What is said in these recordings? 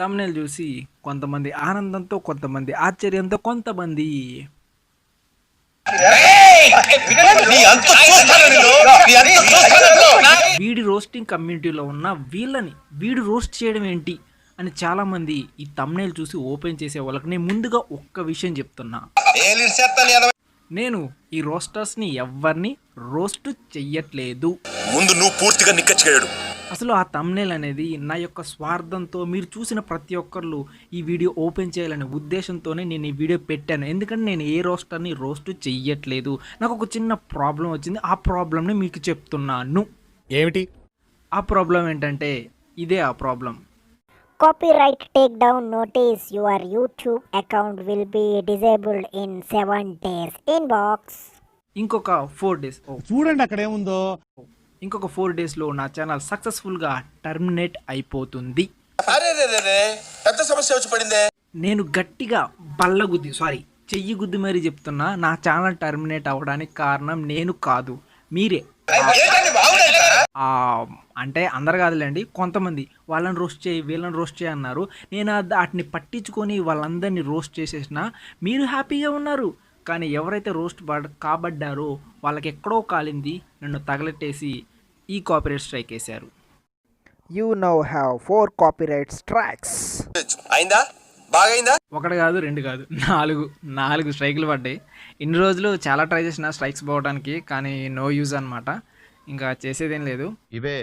తమ్నెయిల్ చూసి కొంతమంది ఆనందంతో, కొంతమంది ఆశ్చర్యంతో, కొంతమంది వీడి రోస్టింగ్ కమ్యూనిటీలో ఉన్న వీళ్ళని వీడు రోస్ట్ చేయడం ఏంటి అని చాలామంది ఈ తమ్నెయిల్ చూసి ఓపెన్ చేసే వాళ్ళకి నేను ముందుగా ఒక్క విషయం చెప్తున్నా. నేను ఈ రోస్టర్స్ని ఎవరిని రోస్ట్ చెయ్యట్లేదు. ముందు నువ్వు పూర్తిగా నిక్కచ్చి చేయడు. అసలు ఆ తమ్నెయిల్ అనేది నా యొక్క స్వార్థంతో మీరు చూసిన ప్రతి ఒక్కళ్ళు ఈ వీడియో ఓపెన్ చేయాలనే ఉద్దేశంతోనే నేను ఈ వీడియో పెట్టాను. ఎందుకంటే నేను ఏ రోస్టర్ని రోస్ట్ చెయ్యట్లేదు. నాకు ఒక చిన్న ప్రాబ్లం వచ్చింది. ఆ ప్రాబ్లమ్ని మీకు చెప్తున్నాను. ఏమిటి ఆ ప్రాబ్లం ఏంటంటే ఇదే ఆ problem. Copyright takedown notice. Your YouTube account will be disabled in 7 days. Inbox. ఇంకొక 4 days చూడండి అక్కడ ఏముందో. ఇంకొక 4 daysలో నా ఛానల్ సక్సెస్ఫుల్గా టర్మినేట్ అయిపోతుంది. పెద్ద సమస్య వచ్చి పడిందే. నేను గట్టిగా చెయ్యి గుద్ది మరీ చెప్తున్నా, నా ఛానల్ టర్మినేట్ అవ్వడానికి కారణం నేను కాదు, మీరే. అంటే అందరు కాదులేండి, కొంతమంది వాళ్ళని రోస్ట్ చేయి వీళ్ళని రోస్ట్ చేయి అన్నారు. నేను వాటిని పట్టించుకొని వాళ్ళందరినీ రోస్ట్ చేసేసిన. మీరు హ్యాపీగా ఉన్నారు, కానీ ఎవరైతే రోస్ట్ కాబడ్డారో వాళ్ళకి ఎక్కడో కాలింది, నన్ను తగలెట్టేసి ఈ కాపీరైట్ స్ట్రైక్ వేశారు. You now have 4 copyright strikes. అయిందా? బాగైందా? ఒకటి కాదు, రెండు కాదు, నాలుగు స్ట్రైకులు పడ్డాయి. ఇన్ని రోజులు చాలా ట్రై చేసిన స్ట్రైక్స్ పోవడానికి, కానీ నో యూజ్ అనమాట. ఇంకా చేసేదేం లేదు. ఇవే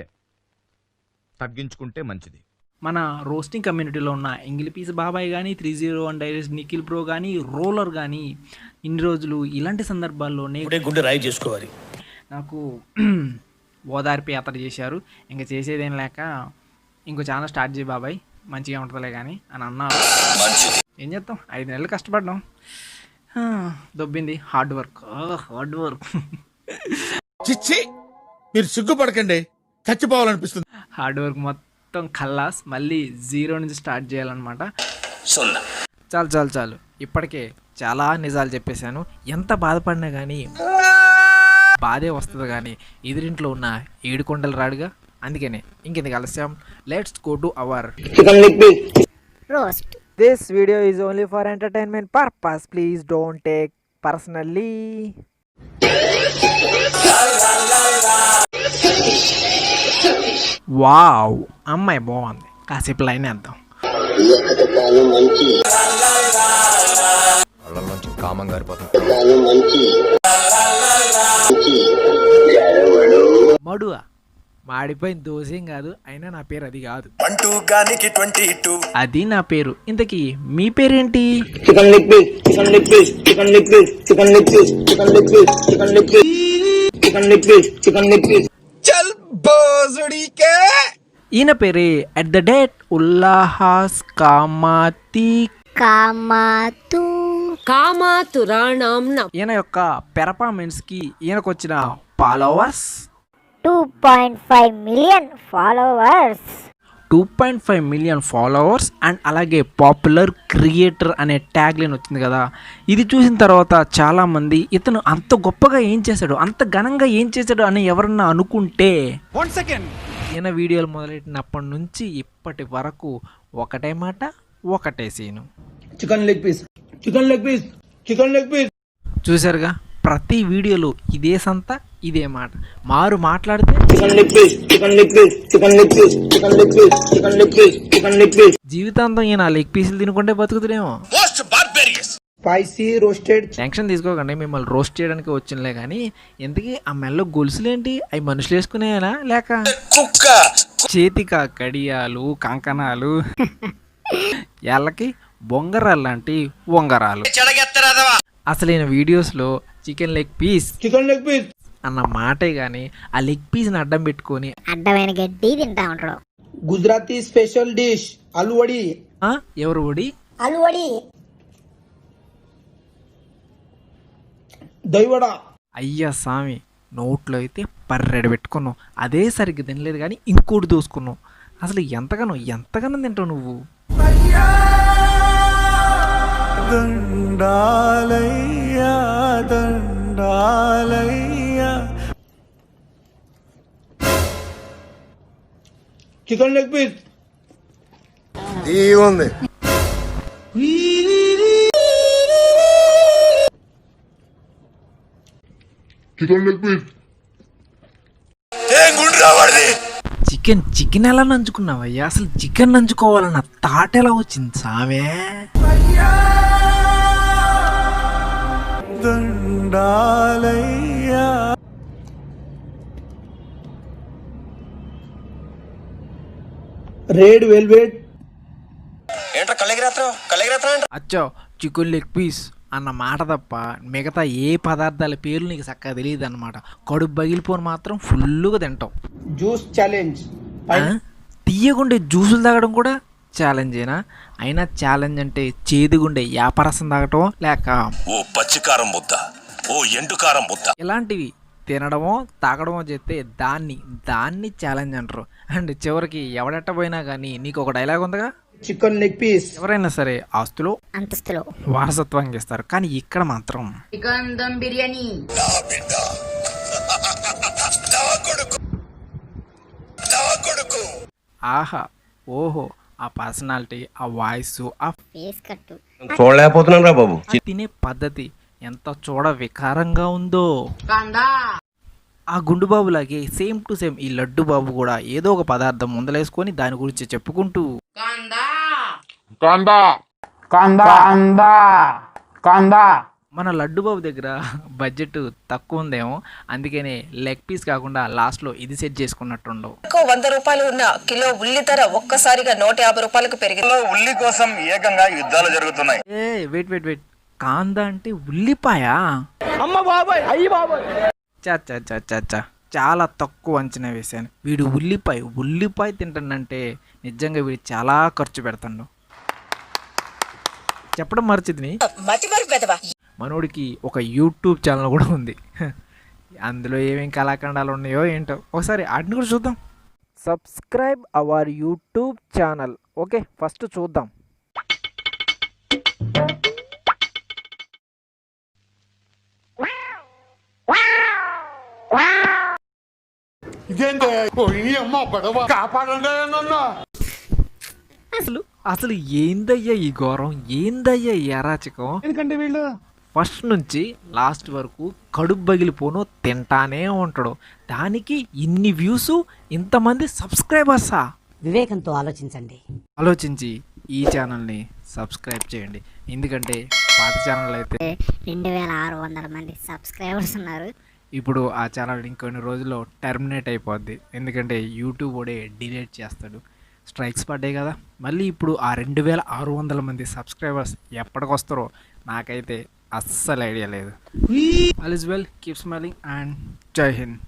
తగ్గించుకుంటే మంచిది. మన రోస్టింగ్ కమ్యూనిటీలో ఉన్న ఎంగిలిపీస్ బాబాయ్ కానీ, 301 డైరీస్ నిఖిల్ బ్రో కానీ, రోలర్ కానీ, ఇన్ని రోజులు ఇలాంటి సందర్భాల్లోనే గుండె రాయి చేసుకోవాలి. నాకు ఓదార్పి యాత్ర చేశారు. ఇంకా చేసేదేం లేక ఇంకో ఛానల్ స్టార్ట్ చేయి బాబాయ్, మంచిగా ఉంటుందిలే కానీ అని అన్నారు. ఏం చేస్తాం, 5 నెలలు కష్టపడ్డాం, దొబ్బింది. Hard work. చిచ్చి, మీరు సిగ్గుపడకండి, చచ్చిపోవాలనిపిస్తుంది. హార్డ్ వర్క్ మొత్తం ఖల్లాస్, మళ్ళీ 0 నుంచి స్టార్ట్ చేయాలన్నమాట. చాలు ఇప్పటికే చాలా నిజాలు చెప్పేశాను. ఎంత బాధపడినా కానీ బాధే వస్తుంది, కానీ ఎదురింట్లో ఉన్న 7 కొండలు రాడుగా. అందుకనే ఇంకెందుకు ఆలస్యం, let's go to our Roast. This video is only for entertainment purpose. Please don't take personally. Wow, అమ్మాయి బాగుంది, కాసేపు లైన్ వేద్దాం. వాళ్ళలోంచి కామం గారిపోతుంది. మడువా మాడిపోయిన దోసేం కాదు, అయినా నా పేరు అది కాదు, 22 అది నా పేరు. ఇంతకీ మీ పేరేంటి? చల్ బోజుడికే. ఈయన పేరే అట్ ద డేట్ ఉల్లాహాస్ కామాతురాణం. ఈయన యొక్క పెర్ఫార్మెన్స్ కి ఈయనకు వచ్చిన followers 2.5 million followers. 2.5 million followers and అలాగే పాపులర్ క్రియేటర్ అనే ట్యాగ్ లైన్ వచ్చింది కదా. ఇది చూసిన తర్వాత చాలామంది ఇతను అంత గొప్పగా ఏం చేశాడు, అంత ఘనంగా ఏం చేశాడు అని ఎవరన్నా అనుకుంటే, ఈయన వీడియోలు మొదలెట్టినప్పటి నుంచి ఇప్పటి వరకు ఒకటే మాట, ఒకటే సీను. Chicken leg piece. చూసారుగా, ప్రతి వీడియోలో ఇదే సంత, ఇదే మాట. మారు మాట్లాడితే జీవితాంతం ఈయన లెగ్ పీసులు తినుకుంటే బతుకుతుడేమో. Spicy roasted. టెన్షన్ తీసుకోకండి, మిమ్మల్ని రోస్ట్ చేయడానికి వచ్చినలే. కానీ ఎందుకు ఆ మెల్లో గొలుసులేంటి, అవి మనుషులు వేసుకునేనా లేక చేతిక కడియాలు, కంకణాలు, ఎళ్ళకి బొంగరాలు లాంటి ఉంగరాలు. అసలు ఈయన వీడియోస్లో చికెన్ లెగ్ పీస్ అన్న మాటే కానీ ఆ లెగ్ పీస్ని అడ్డం పెట్టుకొని అడ్డమైన గడ్డి తింటా ఉంటాడు. Gujarati special dish aloo vadi. ఎవరు ఓడి అలువడి దైవడా. అయ్యా స్వామి, నోట్లో అయితే పర్రెడు పెట్టుకున్నావు, అదే సరిగ్గా తినలేదు కానీ ఇంకోటి దోసుకున్నావు. అసలు ఎంతగానో తింటావు నువ్వు. దండాలయ్యా దండాలయ్యా. Chicken leg piece. ఉంది. ఏం గుండ్రా వాడిది? చికెన్ ఎలా నంచుకున్నావయ్యా? అసలు చికెన్ నంచుకోవాలన్న థాట్ ఎలా వచ్చింది సామే? దండాలయ్యా रेड वेलवेट ఏంట్రా కళ్ళెగిరేత్రం అంట. అచ్చో చికెన్ లెగ్ పీస్ అన్న మాట తప్ప మిగతా ఏ పదార్థాల పేర్లు నీకు చక్కగా తెలియదు అనమాట. కడుపు పగిలిపోని మాత్రం ఫుల్గా తింటావు. जूस चैलेंज ఆ? తీయగుండే జ్యూసులు తాగడం కూడా ఛాలెంజేనా? అయినా ఛాలెంజ్ అంటే చేదుగుండే యాపరసం తాగటం లేక ఓ పచ్చికారం ముద్ద, ఓ ఎండుకారం ముద్ద. ఇలాంటివి తినడమో తాగడమో చేస్తే దాన్ని ఛాలెంజ్ అంటారు. అండ్ చివరికి ఎవడెట్ట పోయినా కానీ నీకు ఒక డైలాగ్ ఉందిగా, चिकन लेग पीस ఎవరైనా సరే ఆస్తులో అంతస్తులో వారసత్వంగా ఇస్తారు. కానీ ఇక్కడ మాత్రం చికెన్ దమ్ బిర్యానీ. నా బిడ్డ, నా కొడుకు, నా కొడుకు. ఆహా ఓహో ఆ పర్సనాలిటీ, ఆ వాయిస్, ఆ ఫేస్ కట్టు చూడలేకపోతున్నాను రా బాబు. తినే పద్ధతి ఎంత చూడ వికారంగా ఉందో. కాందా. ఆ గుండు బాబులాగే సేమ్ టు సేమ్ ఈ లడ్డు బాబు కూడా ఏదో ఒక పదార్థం ముందలేసుకొని దాని గురించి చెప్పుకుంటూ మన లడ్డు బాబు దగ్గర బడ్జెట్ తక్కువ ఉందేమో, అందుకనే లెగ్ పీస్ కాకుండా లాస్ట్లో ఇది సెట్ చేసుకున్నట్టుండవు. 100 రూపాయలు ఉన్న కిలో ఉల్లి ధర ఒక్కసారిగా 150 రూపాయలకు పెరిగింది. ఉల్లి కోసం ఏకంగా యుద్ధాలు జరుగుతున్నాయి. వెయిట్ కాందా అంటే ఉల్లిపాయ? చా చాలా తక్కువ అంచనా వేశాను. వీడు ఉల్లిపాయ తింటానంటే నిజంగా వీడు చాలా ఖర్చు పెడతాడు. చెప్పడం మర్చిదిని, మతి మరి పెదవా. మనోడికి ఒక యూట్యూబ్ ఛానల్ కూడా ఉంది. అందులో ఏమేం కళాఖండాలు ఉన్నాయో ఏంటో ఒకసారి వాటిని కూడా చూద్దాం. Subscribe our YouTube channel. Okay, first చూద్దాం. అసలు ఏందయ్యా ఈ ఘోరం, ఏందయ్యా ఈ అరాచకం? ఫస్ట్ నుంచి లాస్ట్ వరకు కడుపు పగిలిపోను తింటానే ఉంటాడు. దానికి ఇన్ని వ్యూస్, ఇంతమంది సబ్స్క్రైబర్సా? వివేకంతో ఆలోచించండి. ఆలోచించి ఈ ఛానల్ని సబ్స్క్రైబ్ చేయండి. ఎందుకంటే పాత ఛానల్ అయితే 2600 మంది సబ్స్క్రైబర్స్ ఉన్నారు. ఇప్పుడు ఆ ఛానల్ ఇంకొన్ని రోజుల్లో టర్మినేట్ అయిపోద్ది. ఎందుకంటే యూట్యూబ్ కూడా డిలీట్ చేస్తాడు. స్ట్రైక్స్ పడ్డాయి కదా. మళ్ళీ ఇప్పుడు ఆ 2600 మంది సబ్స్క్రైబర్స్ ఎప్పటికొస్తారో నాకైతే అస్సలు ఐడియా లేదు. All is well, keep smiling and జై హింద్.